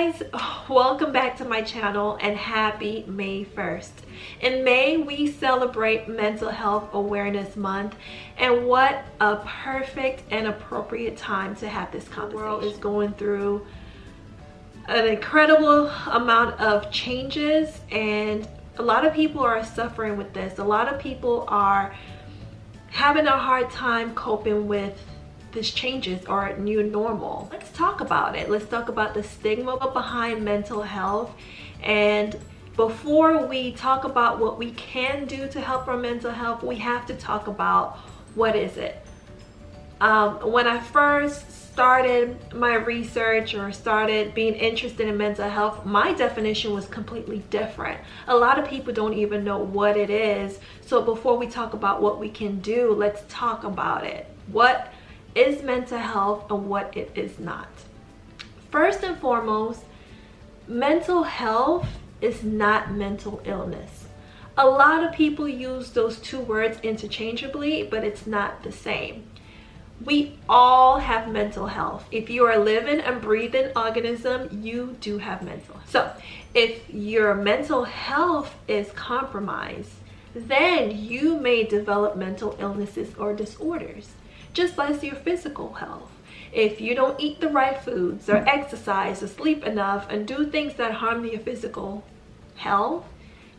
guys, welcome back to my channel and happy May 1st. In May, we celebrate Mental Health Awareness Month, and what a perfect and appropriate time to have this conversation. The world is going through an incredible amount of changes, and a lot of people are suffering with this. A lot of people are having a hard time coping with this changes or new normal. Let's talk about it. Let's talk about the stigma behind mental health. And before we talk about what we can do to help our mental health, we have to talk about what is it. When I first started my research or started being interested in mental health, my definition was completely different. A lot of people don't even know what it is. So before we talk about what we can do, let's talk about it. What is mental health and what it is not. First and foremost, mental health is not mental illness. A lot of people use those two words interchangeably, but it's not the same. We all have mental health. If you are a living and breathing organism, you do have mental health. So if your mental health is compromised, then you may develop mental illnesses or disorders, just like your physical health. If you don't eat the right foods or exercise or sleep enough and do things that harm your physical health,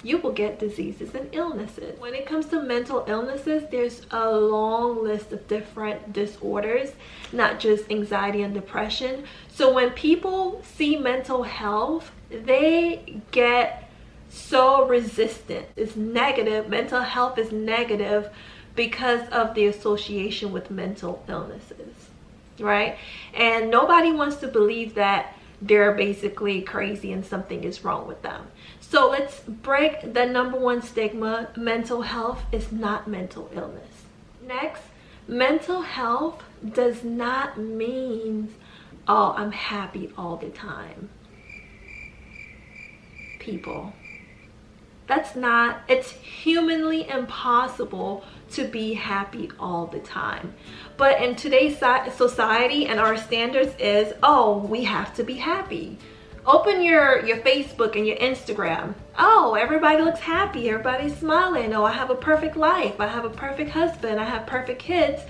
you will get diseases and illnesses. When it comes to mental illnesses, there's a long list of different disorders, not just anxiety and depression. So when people see mental health, they get so resistant. It's negative. Mental health is negative because of the association with mental illnesses, right? And nobody wants to believe that they're basically crazy and something is wrong with them. So let's break the number one stigma. Mental health is not mental illness. Next, mental health does not mean, oh, I'm happy all the time. People, that's not, it's humanly impossible to be happy all the time. But in today's society and our standards is, oh, we have to be happy. Open your Facebook and your Instagram. Oh, everybody looks happy. Everybody's smiling. Oh, I have a perfect life. I have a perfect husband. I have perfect kids.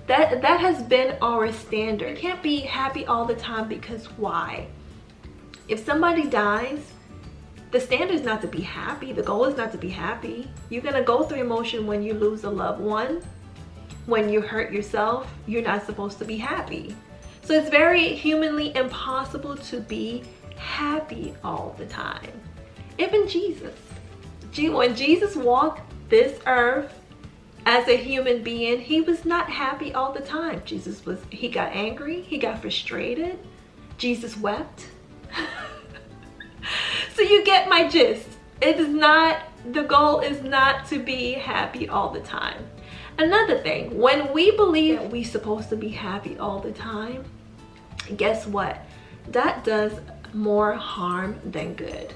That has been our standard. You can't be happy all the time, because why? If somebody dies, the standard is not to be happy. The goal is not to be happy. You're gonna go through emotion when you lose a loved one. When you hurt yourself, you're not supposed to be happy. So it's very humanly impossible to be happy all the time. Even Jesus, when Jesus walked this earth as a human being, he was not happy all the time. He got angry, he got frustrated. Jesus wept. So you get my gist. The goal is not to be happy all the time. Another thing, when we believe that we're supposed to be happy all the time, guess what? That does more harm than good.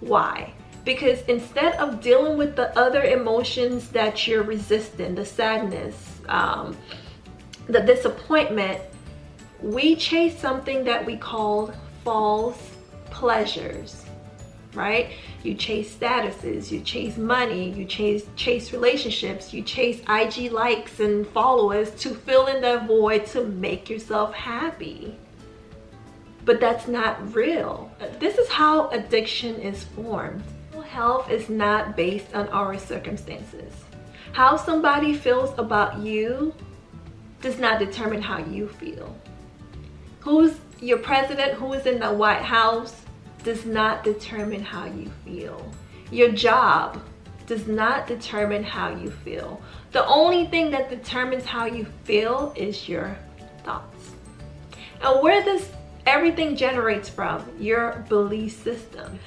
Why? Because instead of dealing with the other emotions that you're resisting, the sadness, the disappointment, we chase something that we call false pleasures, right? You chase statuses, you chase money, you chase relationships, you chase IG likes and followers to fill in that void to make yourself happy. But that's not real. This is how addiction is formed. Mental health is not based on our circumstances. How somebody feels about you does not determine how you feel. Who's your president, who is in the White House, does not determine how you feel. Your job does not determine how you feel. The only thing that determines how you feel is your thoughts. And where this everything generates from, your belief system.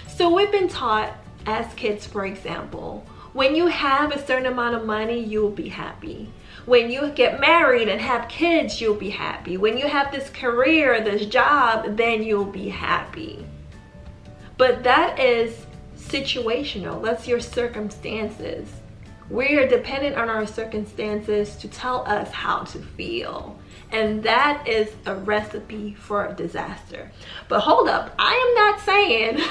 So we've been taught as kids, for example, when you have a certain amount of money, you'll be happy. When you get married and have kids, you'll be happy. When you have this career, this job, then you'll be happy. But that is situational. That's your circumstances. We are dependent on our circumstances to tell us how to feel. And that is a recipe for disaster. But hold up, I am not saying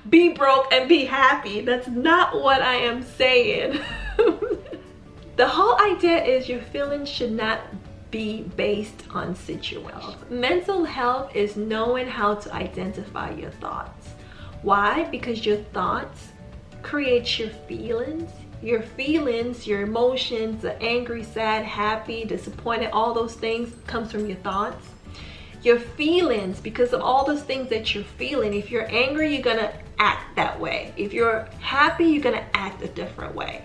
be broke and be happy. That's not what I am saying. The whole idea is your feelings should not be based on situation. Mental health is knowing how to identify your thoughts. Why? Because your thoughts create your feelings. Your feelings, your emotions, the angry, sad, happy, disappointed, all those things comes from your thoughts. Your feelings, because of all those things that you're feeling, if you're angry, you're gonna act that way. If you're happy, you're gonna act a different way.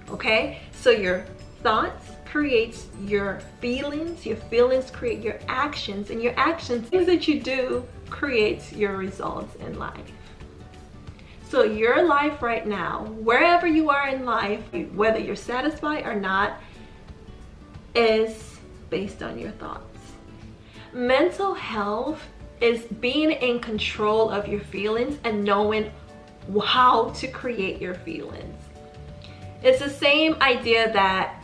Okay? So your thoughts creates your feelings create your actions, and your actions, things that you do, creates your results in life. So your life right now, wherever you are in life, whether you're satisfied or not, is based on your thoughts. Mental health is being in control of your feelings and knowing how to create your feelings. It's the same idea that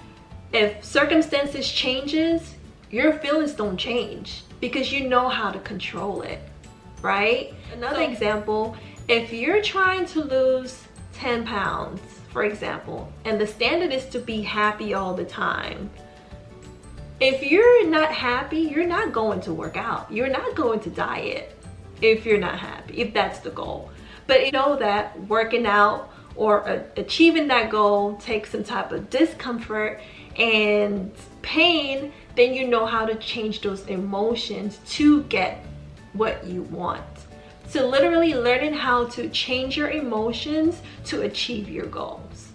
if circumstances changes, your feelings don't change because you know how to control it, right? Another example, if you're trying to lose 10 pounds, for example, and the standard is to be happy all the time, if you're not happy, you're not going to work out. You're not going to diet if you're not happy, if that's the goal. But you know that working out or achieving that goal takes some type of discomfort and pain, then you know how to change those emotions to get what you want. So literally learning how to change your emotions to achieve your goals.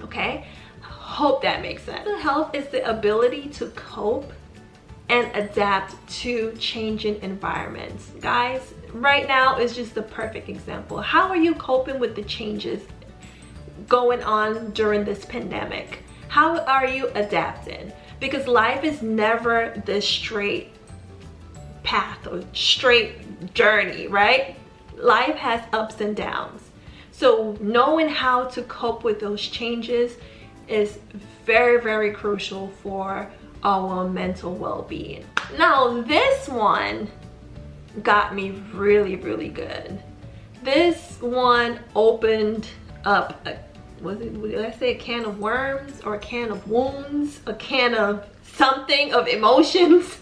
Okay? Hope that makes sense. Mental health is the ability to cope and adapt to changing environments. Guys, right now is just the perfect example. How are you coping with the changes going on during this pandemic? How are you adapting? Because life is never this straight path or straight journey, right? Life has ups and downs. So knowing how to cope with those changes is very, very crucial for our mental well-being. Now, this one got me really, really good. This one opened up did I say a can of worms or a can of wounds? A can of something, of emotions.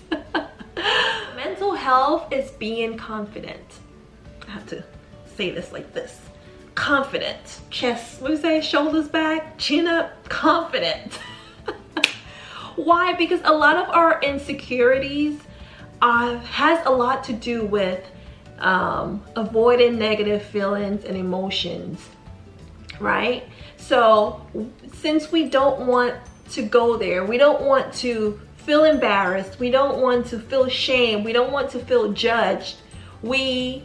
Mental health is being confident. I have to say this like this. Confident. Chest, what do you say? Shoulders back, chin up, confident. Why? Because a lot of our insecurities has a lot to do with avoiding negative feelings and emotions, right? So since we don't want to go there, we don't want to feel embarrassed, we don't want to feel shame, we don't want to feel judged, we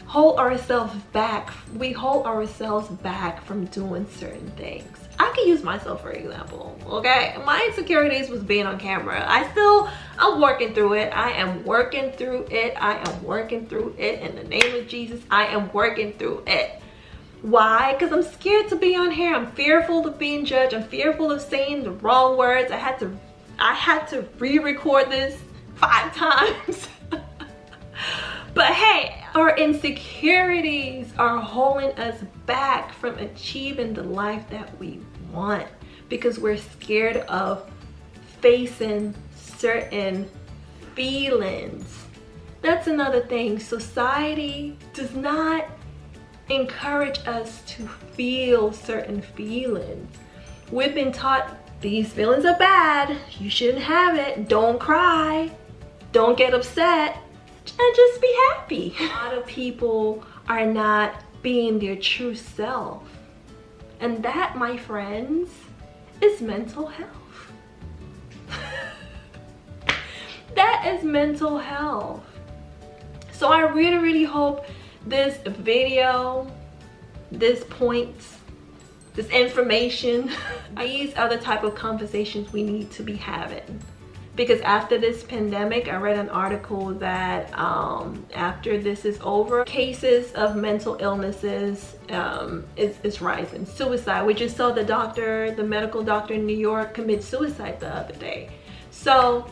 hold ourselves back. We hold ourselves back from doing certain things. I can use myself for example, okay? My insecurities was being on camera. I'm working through it. I am working through it. I am working through it in the name of Jesus. I am working through it. Why? Because I'm scared to be on here. I'm fearful of being judged. I'm fearful of saying the wrong words. I had to re-record this 5 times. But hey, our insecurities are holding us back from achieving the life that we want because we're scared of facing certain feelings. That's another thing. Society does not encourage us to feel certain feelings. We've been taught these feelings are bad, you shouldn't have it, don't cry, don't get upset, and just be happy. A lot of people are not being their true self. And that, my friends, is mental health. That is mental health. So I really, really hope this video, this points, this information, these are the type of conversations we need to be having. Because after this pandemic, I read an article that after this is over, cases of mental illnesses is rising. Suicide, we just saw the medical doctor in New York commit suicide the other day. So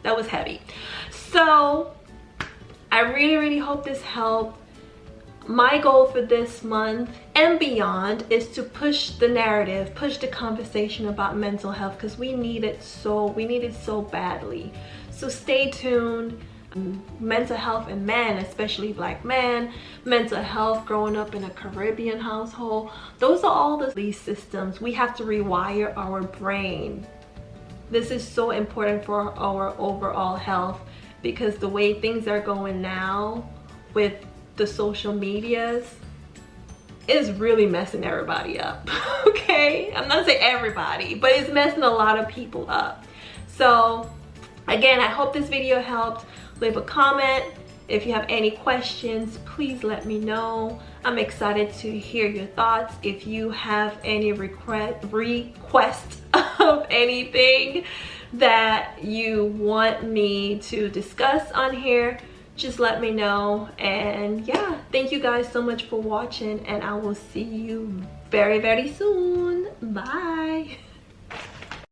That was heavy. So I really hope this helped. My goal for this month and beyond is to push the narrative, push the conversation about mental health, because we need it so badly. So stay tuned. Mental health in men, especially Black men, mental health growing up in a Caribbean household, those are all these systems. We have to rewire our brain. This is so important for our overall health, because the way things are going now with the social medias is really messing everybody up. Okay, I'm not saying everybody, but it's messing a lot of people up. So again, I hope this video helped. Leave a comment. If you have any questions, please let me know. I'm excited to hear your thoughts. If you have any requests of anything that you want me to discuss on here, just let me know. And yeah, thank you guys so much for watching, and I will see you very soon. Bye.